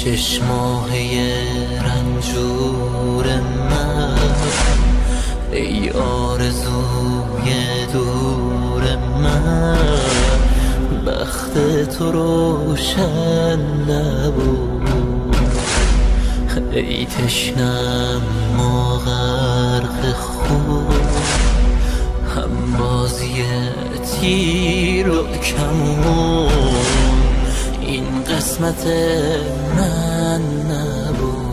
چشمای رنجور من، ای آرزوی دور من، بخت تو روشن نبود. ای تشنم ما غرق خون، هم بازی تیر و کمون، این قسمت من نبود.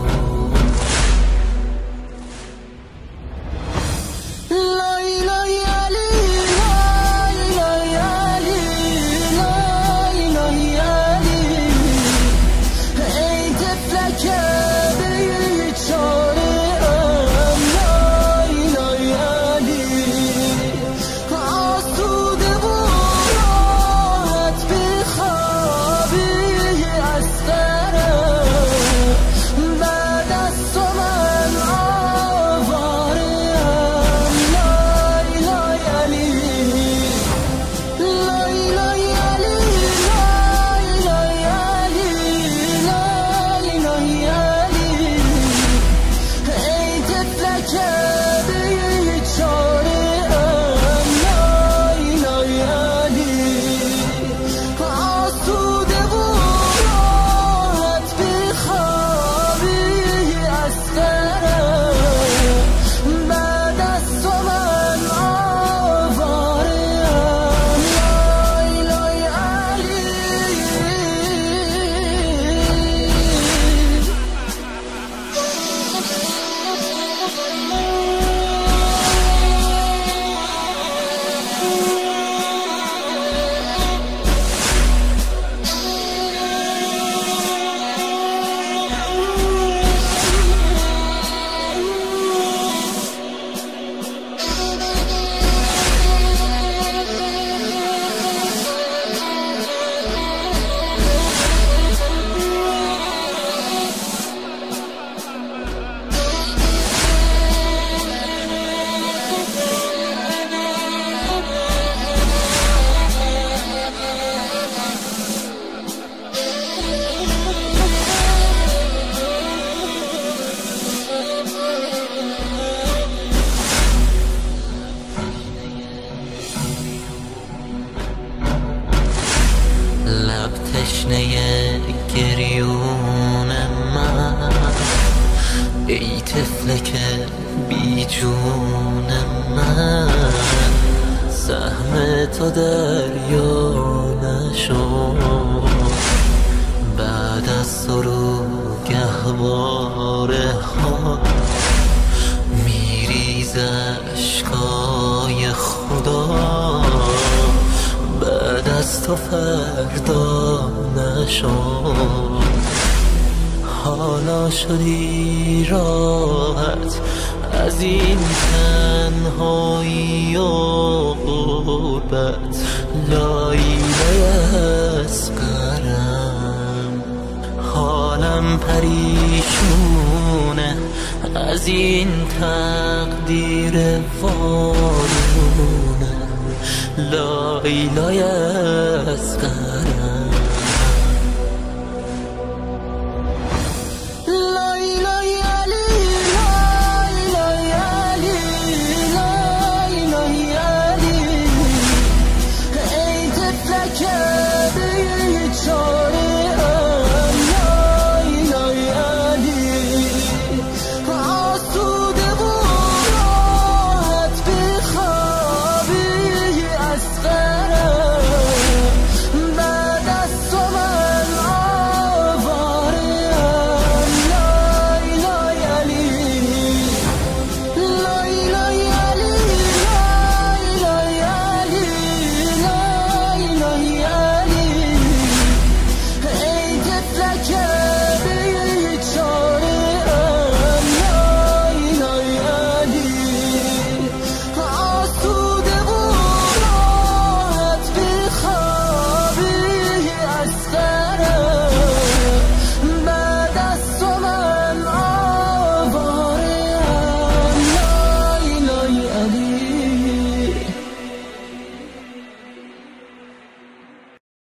تشنه گریون من، ای طفلک بی جون من، سهم تو دریا نشد بعد از سرو گهواره ها، میریز اشکای خدا بعد از تو فردا نشد. حالا شدی راحت از این تنهایی و غربت، لایلای اصغرم حالم پریشونه از این تقدیر وارونه، لایلای اصغرم.